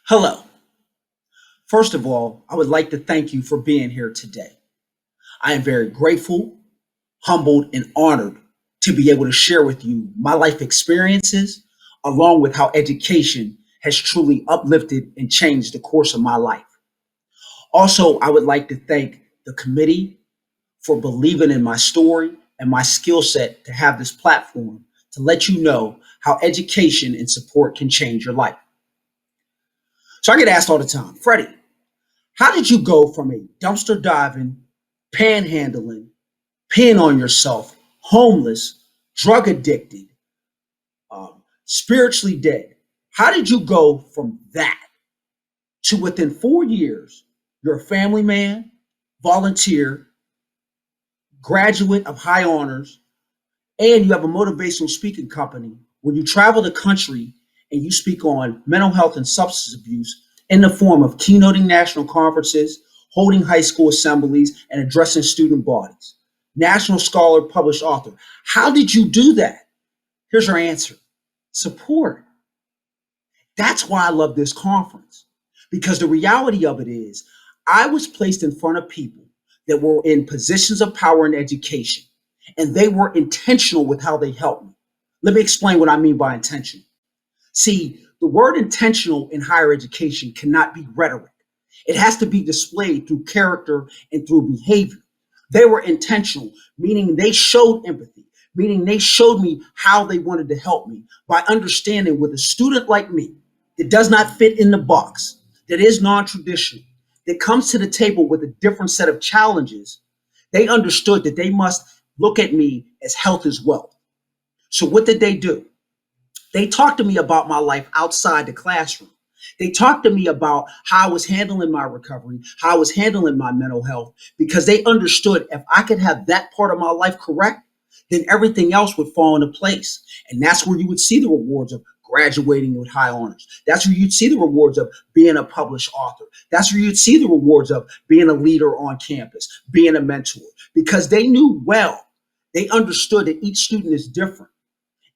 Hello. First of all, I would like to thank you for being here today. I am very grateful, humbled, and honored to be able to share with you my life experiences, along with how education has truly uplifted and changed the course of my life. Also, I would like to thank the committee for believing in my story and my skill set to have this platform to let you know how education and support can change your life. So I get asked all the time, Freddie, how did you go from a dumpster diving, panhandling, peeing on yourself, homeless, drug addicted, spiritually dead? How did you go from that to within 4 years, you're a family man, volunteer, graduate of high honors, and you have a motivational speaking company where you travel the country and you speak on mental health and substance abuse in the form of keynoting national conferences, holding high school assemblies, and addressing student bodies. National scholar, published author. How did you do that? Here's your answer: support. That's why I love this conference, because the reality of it is, I was placed in front of people that were in positions of power in education, and they were intentional with how they helped me. Let me explain what I mean by intentional. See, the word intentional in higher education cannot be rhetoric. It has to be displayed through character and through behavior. They were intentional, meaning they showed empathy, meaning they showed me how they wanted to help me by understanding with a student like me that does not fit in the box, that is non-traditional, that comes to the table with a different set of challenges. They understood that they must look at me as health is wealth. So what did they do? They talked to me about my life outside the classroom. They talked to me about how I was handling my recovery, how I was handling my mental health, because they understood if I could have that part of my life correct, then everything else would fall into place. And that's where you would see the rewards of graduating with high honors. That's where you'd see the rewards of being a published author. That's where you'd see the rewards of being a leader on campus, being a mentor, because they knew well, they understood that each student is different.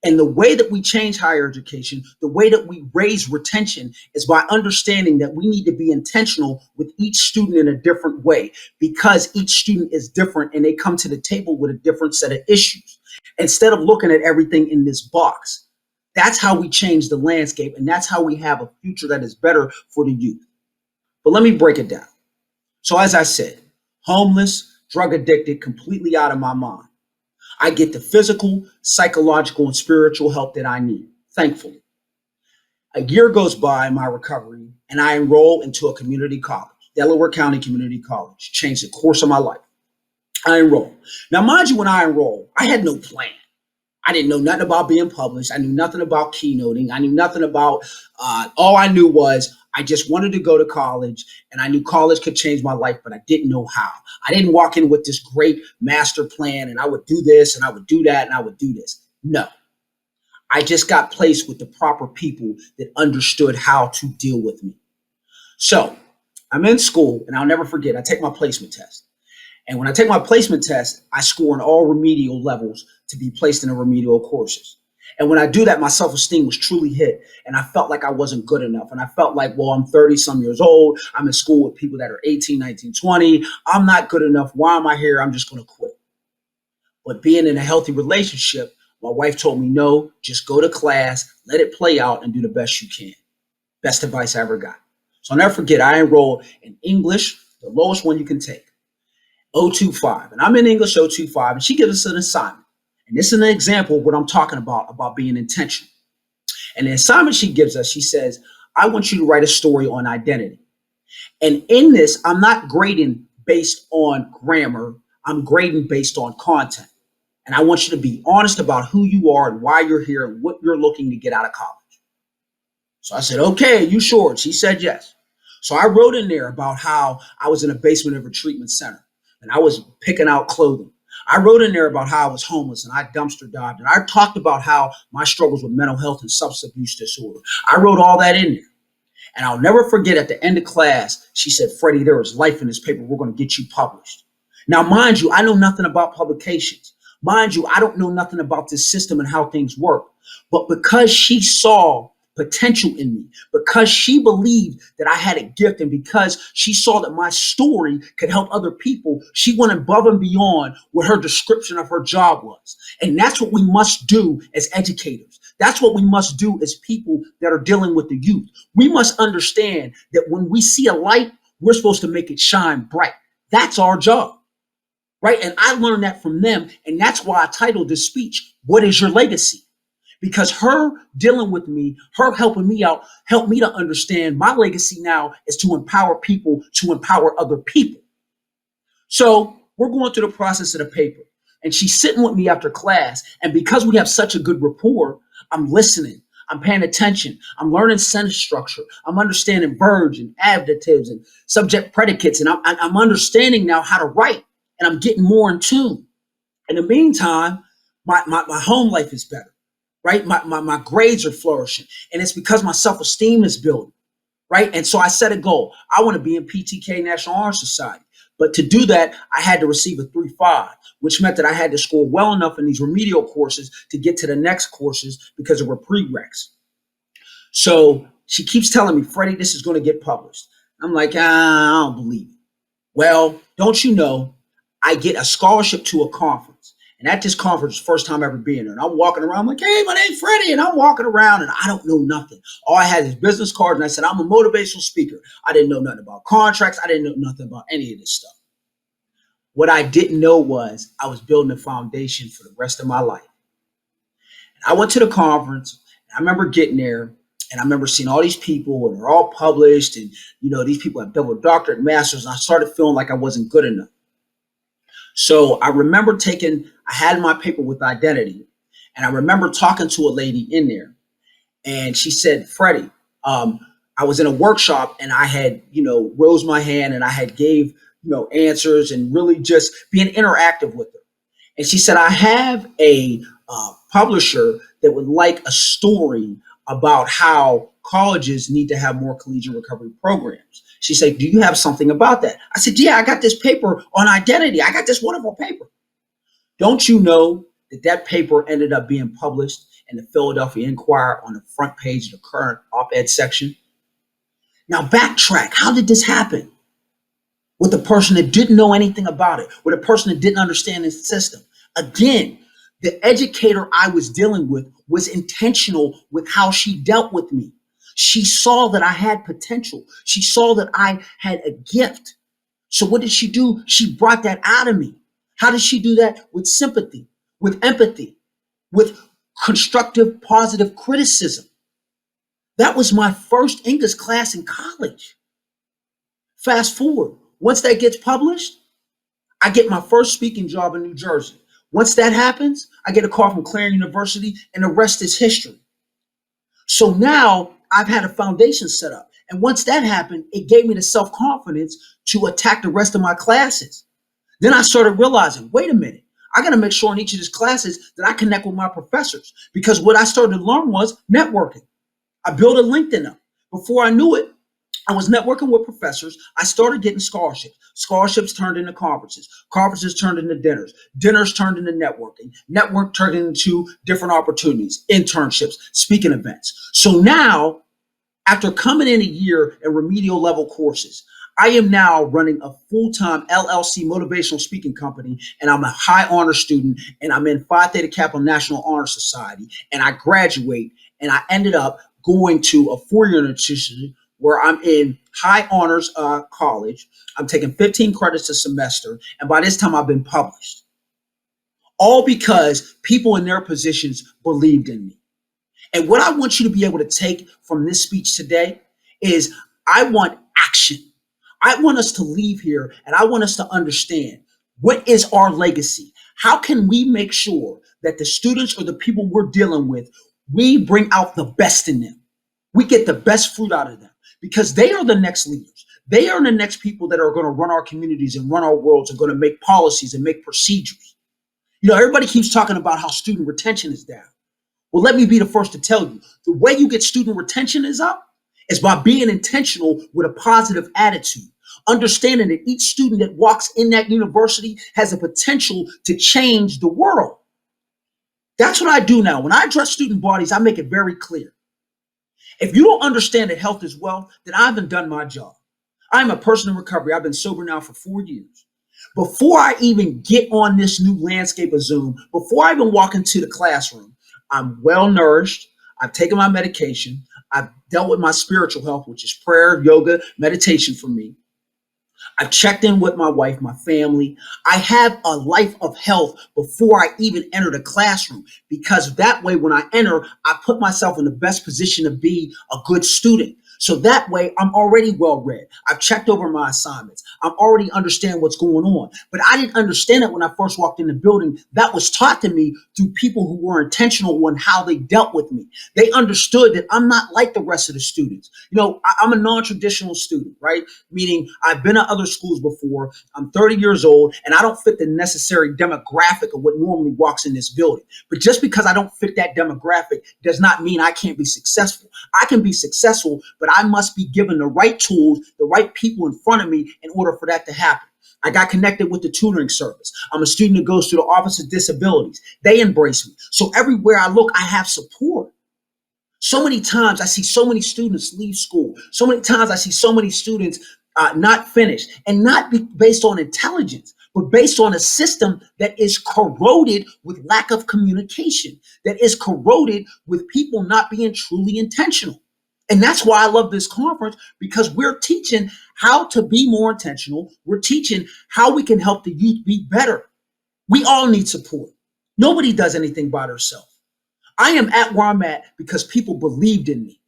And the way that we change higher education, the way that we raise retention is by understanding that we need to be intentional with each student in a different way, because each student is different and they come to the table with a different set of issues. Instead of looking at everything in this box, that's how we change the landscape, and that's how we have a future that is better for the youth. But let me break it down. So as I said, homeless, drug addicted, completely out of my mind. I get the physical, psychological, and spiritual help that I need, thankfully. A year goes by in my recovery, and I enroll into a community college, Delaware County Community College, changed the course of my life. I enroll. Now, mind you, when I enrolled, I had no plan. I didn't know nothing about being published. I knew nothing about keynoting. I knew nothing about, all I knew was I just wanted to go to college, and I knew college could change my life, but I didn't know how. I didn't walk in with this great master plan and I would do this and I would do that and I would do this. No, I just got placed with the proper people that understood how to deal with me. So I'm in school, and I'll never forget, I take my placement test. And when I take my placement test, I score in all remedial levels to be placed in the remedial courses. And when I do that, my self-esteem was truly hit. And I felt like I wasn't good enough. And I felt like, well, I'm 30 some years old. I'm in school with people that are 18, 19, 20. I'm not good enough. Why am I here? I'm just going to quit. But being in a healthy relationship, my wife told me, no, just go to class, let it play out, and do the best you can. Best advice I ever got. So I'll never forget, I enrolled in English, the lowest one you can take, 025. And I'm in English 025, and she gives us an assignment. And this is an example of what I'm talking about being intentional. And the assignment she gives us, she says, I want you to write a story on identity. And in this, I'm not grading based on grammar. I'm grading based on content. And I want you to be honest about who you are and why you're here and what you're looking to get out of college. So I said, okay, you sure? She said yes. So I wrote in there about how I was in a basement of a treatment center and I was picking out clothing. I wrote in there about how I was homeless and I dumpster dived. And I talked about how my struggles with mental health and substance abuse disorder. I wrote all that in there. And I'll never forget, at the end of class, she said, Freddie, there is life in this paper. We're going to get you published. Now, mind you, I know nothing about publications. Mind you, I don't know nothing about this system and how things work. But because she saw potential in me, because she believed that I had a gift, and because she saw that my story could help other people, she went above and beyond what her description of her job was. And that's what we must do as educators. That's what we must do as people that are dealing with the youth. We must understand that when we see a light, we're supposed to make it shine bright. That's our job, right? And I learned that from them. And that's why I titled this speech, What is Your Legacy? Because her dealing with me, her helping me out, helped me to understand my legacy now is to empower people, to empower other people. So we're going through the process of the paper, and she's sitting with me after class. And because we have such a good rapport, I'm listening, I'm paying attention, I'm learning sentence structure, I'm understanding verbs and adjectives and subject predicates, and I'm understanding now how to write, and I'm getting more in tune. In the meantime, my home life is better, right? My grades are flourishing, and it's because my self-esteem is building, right? And so I set a goal. I want to be in PTK National Honor Society. But to do that, I had to receive a 3.5, which meant that I had to score well enough in these remedial courses to get to the next courses because there were prereqs. So she keeps telling me, Freddie, this is going to get published. I'm like, I don't believe it. Well, don't you know, I get a scholarship to a conference. And at this conference, first time ever being there. And I'm walking around, I'm like, hey, my name's Freddie. And I'm walking around and I don't know nothing. All I had is business cards. And I said, I'm a motivational speaker. I didn't know nothing about contracts. I didn't know nothing about any of this stuff. What I didn't know was I was building a foundation for the rest of my life. And I went to the conference. And I remember getting there. And I remember seeing all these people, and they're all published. And, you know, these people have double doctorate, masters. And I started feeling like I wasn't good enough. So I remember I had my paper with identity, and I remember talking to a lady in there, and she said, Freddie, I was in a workshop and I had, rose my hand and I had gave, answers and really just being interactive with her. And she said, I have a publisher that would like a story about how colleges need to have more collegiate recovery programs. She said, do you have something about that? I said, yeah, I got this paper on identity. I got this wonderful paper. Don't you know that paper ended up being published in the Philadelphia Inquirer on the front page of the current op-ed section? Now backtrack. How did this happen? With a person that didn't know anything about it, with a person that didn't understand the system. Again, the educator I was dealing with was intentional with how she dealt with me. She saw that I had potential. She saw that I had a gift. So what did she do? She brought that out of me. How did she do that? With sympathy, with empathy, with constructive, positive criticism. That was my first English class in college. Fast forward. Once that gets published, I get my first speaking job in New Jersey. Once that happens, I get a call from Clarion University, and the rest is history. So now I've had a foundation set up. And once that happened, it gave me the self-confidence to attack the rest of my classes. Then I started realizing, wait a minute, I got to make sure in each of these classes that I connect with my professors, because what I started to learn was networking. I built a LinkedIn up. Before I knew it, I was networking with professors. I started getting scholarships. Scholarships turned into conferences. Conferences turned into dinners. Dinners turned into networking. Network turned into different opportunities, internships, speaking events. So now, after coming in a year in remedial level courses, I am now running a full-time LLC motivational speaking company, and I'm a high honor student, and I'm in Phi Theta Kappa National Honor Society, and I graduate, and I ended up going to a four-year institution where I'm in high honors college. I'm taking 15 credits a semester, and by this time I've been published. All because people in their positions believed in me. And what I want you to be able to take from this speech today is I want action. I want us to leave here, and I want us to understand, what is our legacy? How can we make sure that the students or the people we're dealing with, we bring out the best in them? We get the best fruit out of them, because they are the next leaders. They are the next people that are going to run our communities and run our worlds and going to make policies and make procedures. Everybody keeps talking about how student retention is down. Well, let me be the first to tell you, the way you get student retention is up is by being intentional with a positive attitude, understanding that each student that walks in that university has a potential to change the world. That's what I do now. When I address student bodies, I make it very clear. If you don't understand that health is wealth, then I haven't done my job. I'm a person in recovery. I've been sober now for 4 years. Before I even get on this new landscape of Zoom, before I even walk into the classroom, I'm well nourished. I've taken my medication. I've dealt with my spiritual health, which is prayer, yoga, meditation for me. I've checked in with my wife, my family. I have a life of health before I even enter the classroom, because that way, when I enter, I put myself in the best position to be a good student. So that way, I'm already well read. I've checked over my assignments. I'm already understand what's going on. But I didn't understand it when I first walked in the building. That was taught to me through people who were intentional on how they dealt with me. They understood that I'm not like the rest of the students. I'm a non-traditional student, right? Meaning I've been at other schools before. I'm 30 years old, and I don't fit the necessary demographic of what normally walks in this building. But just because I don't fit that demographic does not mean I can't be successful. I can be successful, but I must be given the right tools, the right people in front of me in order for that to happen. I got connected with the tutoring service. I'm a student that goes to the Office of Disabilities. They embrace me. So everywhere I look, I have support. So many times I see so many students leave school. So many times I see so many students not finished, and not based on intelligence, but based on a system that is corroded with lack of communication, that is corroded with people not being truly intentional. And that's why I love this conference, because we're teaching how to be more intentional. We're teaching how we can help the youth be better. We all need support. Nobody does anything by themselves. I am at where I'm at because people believed in me.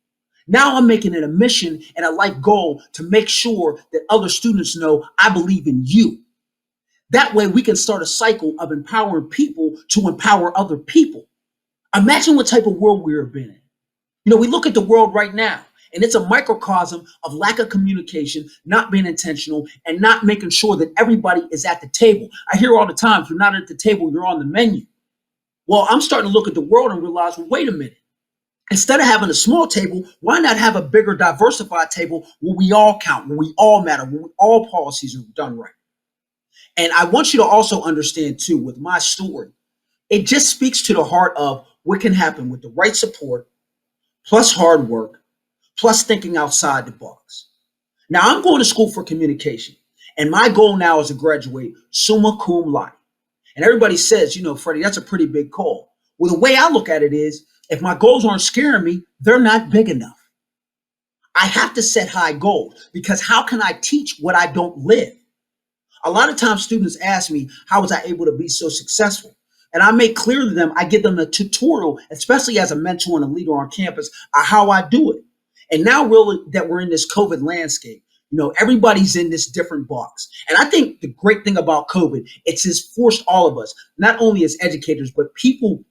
Now I'm making it a mission and a life goal to make sure that other students know I believe in you. That way we can start a cycle of empowering people to empower other people. Imagine what type of world we've been in. We look at the world right now, and it's a microcosm of lack of communication, not being intentional, and not making sure that everybody is at the table. I hear all the time, if you're not at the table, you're on the menu. Well, I'm starting to look at the world and realize, well, wait a minute. Instead of having a small table, why not have a bigger, diversified table where we all count, where we all matter, where all policies are done right? And I want you to also understand, too, with my story, it just speaks to the heart of what can happen with the right support, plus hard work, plus thinking outside the box. Now, I'm going to school for communication, and my goal now is to graduate summa cum laude. And everybody says, Freddie, that's a pretty big goal. Well, the way I look at it is, if my goals aren't scaring me, they're not big enough. I have to set high goals, because how can I teach what I don't live? A lot of times students ask me, how was I able to be so successful? And I make clear to them, I give them a tutorial, especially as a mentor and a leader on campus, on how I do it. And now really that we're in this COVID landscape, everybody's in this different box. And I think the great thing about COVID, it's just forced all of us, not only as educators, but people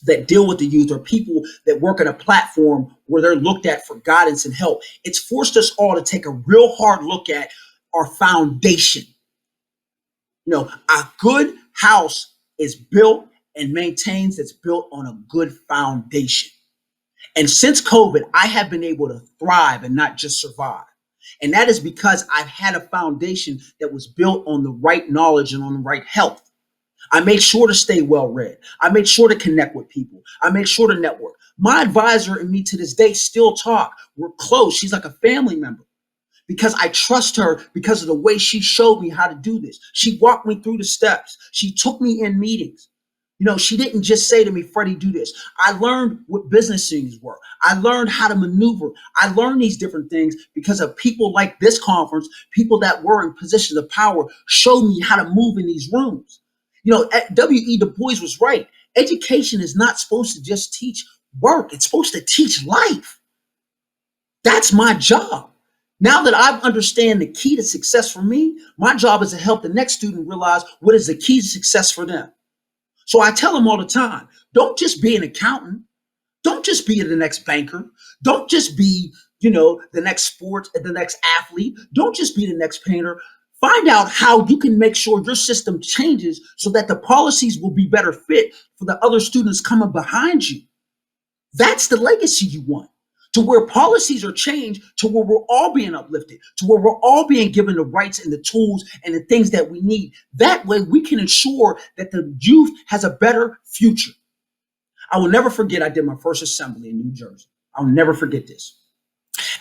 that deal with the youth, or people that work at a platform where they're looked at for guidance and help. It's forced us all to take a real hard look at our foundation. A good house is built and maintains, it's built on a good foundation. And since COVID, I have been able to thrive and not just survive. And that is because I've had a foundation that was built on the right knowledge and on the right health. I make sure to stay well read. I make sure to connect with people. I make sure to network. My advisor and me to this day still talk. We're close. She's like a family member, because I trust her because of the way she showed me how to do this. She walked me through the steps. She took me in meetings. She didn't just say to me, Freddie, do this. I learned what business things were. I learned how to maneuver. I learned these different things because of people like this conference, people that were in positions of power showed me how to move in these rooms. W.E. Du Bois was right. Education is not supposed to just teach work. It's supposed to teach life. That's my job. Now that I understand the key to success for me, my job is to help the next student realize what is the key to success for them. So I tell them all the time, don't just be an accountant. Don't just be the next banker. Don't just be, the next the next athlete. Don't just be the next painter. Find out how you can make sure your system changes so that the policies will be better fit for the other students coming behind you. That's the legacy you want, to where policies are changed, to where we're all being uplifted, to where we're all being given the rights and the tools and the things that we need. That way we can ensure that the youth has a better future. I will never forget, I did my first assembly in New Jersey. I'll never forget this.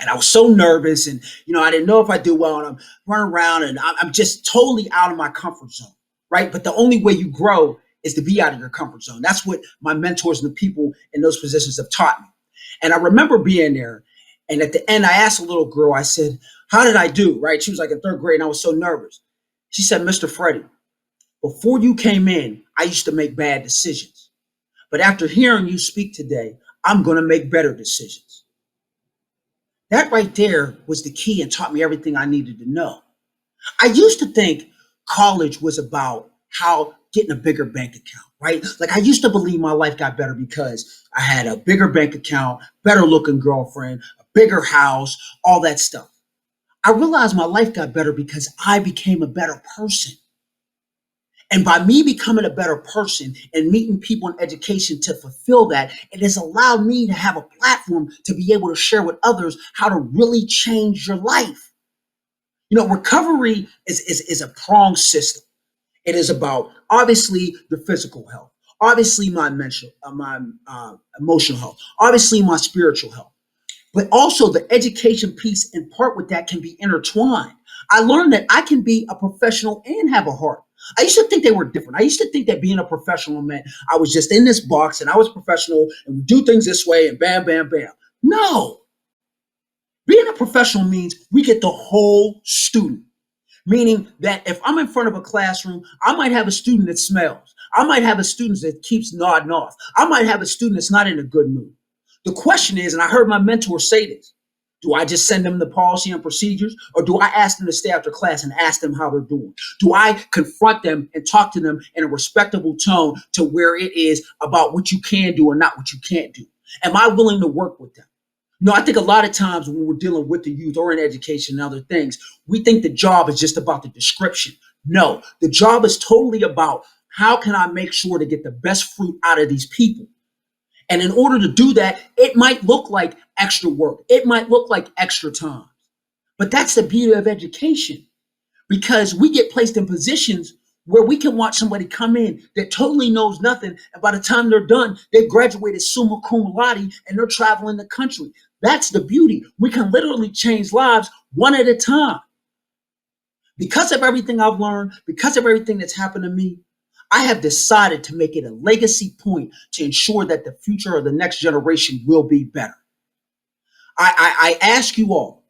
And I was so nervous, and I didn't know if I do well, and I'm running around, and I'm just totally out of my comfort zone, right? But the only way you grow is to be out of your comfort zone. That's what my mentors and the people in those positions have taught me. And I remember being there, and at the end, I asked a little girl, I said, "How did I do?" Right? She was like in third grade, and I was so nervous. She said, "Mr. Freddie, before you came in, I used to make bad decisions. But after hearing you speak today, I'm going to make better decisions." That right there was the key and taught me everything I needed to know. I used to think college was about how getting a bigger bank account, right? Like I used to believe my life got better because I had a bigger bank account, better looking girlfriend, a bigger house, all that stuff. I realized my life got better because I became a better person. And by me becoming a better person and meeting people in education to fulfill that, it has allowed me to have a platform to be able to share with others how to really change your life. Recovery is a pronged system. It is about obviously the physical health, obviously my mental, my emotional health, obviously my spiritual health, but also the education piece in part with that can be intertwined. I learned that I can be a professional and have a heart. I used to think they were different. I used to think that being a professional meant I was just in this box and I was professional and we do things this way and bam, bam, bam. No. Being a professional means we get the whole student. Meaning that if I'm in front of a classroom, I might have a student that smells. I might have a student that keeps nodding off. I might have a student that's not in a good mood. The question is, and I heard my mentor say this, do I just send them the policy and procedures, or do I ask them to stay after class and ask them how they're doing? Do I confront them and talk to them in a respectable tone to where it is about what you can do or not what you can't do? Am I willing to work with them? I think a lot of times when we're dealing with the youth or in education and other things, we think the job is just about the description. No, the job is totally about how can I make sure to get the best fruit out of these people? And in order to do that, it might look like extra work. It might look like extra time. But that's the beauty of education because we get placed in positions where we can watch somebody come in that totally knows nothing. And by the time they're done, they've graduated summa cum laude and they're traveling the country. That's the beauty. We can literally change lives one at a time. Because of everything I've learned, because of everything that's happened to me, I have decided to make it a legacy point to ensure that the future of the next generation will be better. I ask you all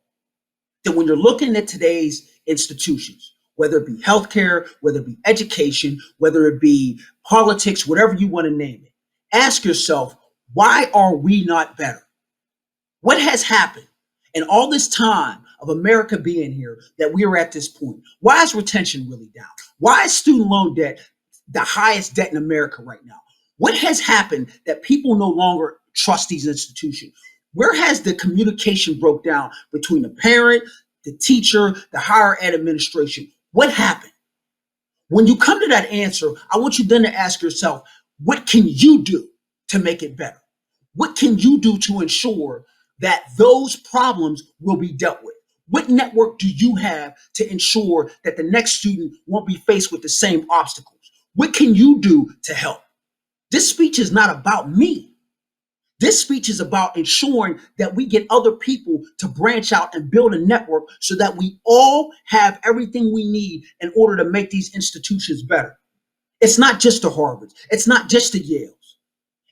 that when you're looking at today's institutions, whether it be healthcare, whether it be education, whether it be politics, whatever you want to name it, ask yourself, why are we not better? What has happened in all this time of America being here that we are at this point? Why is retention really down? Why is student loan debt the highest debt in America right now? What has happened that people no longer trust these institutions? Where has the communication broke down between the parent, the teacher, the higher ed administration? What happened? When you come to that answer, I want you then to ask yourself, what can you do to make it better? What can you do to ensure that those problems will be dealt with? What network do you have to ensure that the next student won't be faced with the same obstacles? What can you do to help? This speech is not about me. This speech is about ensuring that we get other people to branch out and build a network so that we all have everything we need in order to make these institutions better. It's not just the Harvards. It's not just the Yales.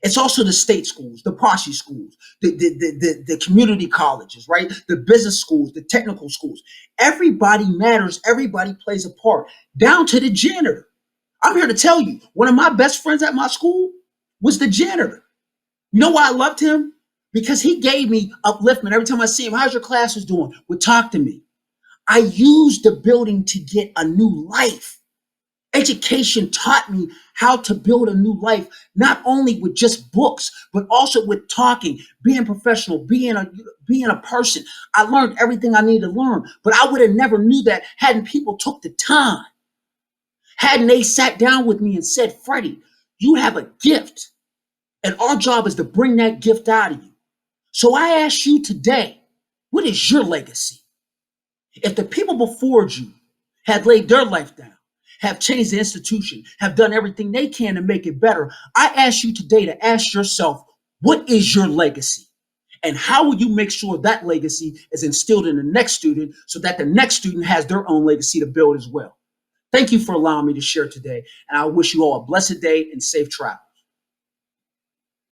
It's also the state schools, the posse schools, the community colleges, right? The business schools, the technical schools. Everybody matters. Everybody plays a part, down to the janitor. I'm here to tell you, one of my best friends at my school was the janitor. You know why I loved him? Because he gave me upliftment. Every time I see him, how's your classes doing? Would talk to me. I used the building to get a new life. Education taught me how to build a new life, not only with just books, but also with talking, being professional, being a person. I learned everything I needed to learn, but I would have never knew that hadn't people took the time. Hadn't they sat down with me and said, Freddie, you have a gift. And our job is to bring that gift out of you. So I ask you today, what is your legacy? If the people before you had laid their life down, have changed the institution, have done everything they can to make it better, I ask you today to ask yourself, what is your legacy? And how will you make sure that legacy is instilled in the next student so that the next student has their own legacy to build as well? Thank you for allowing me to share today. And I wish you all a blessed day and safe travel.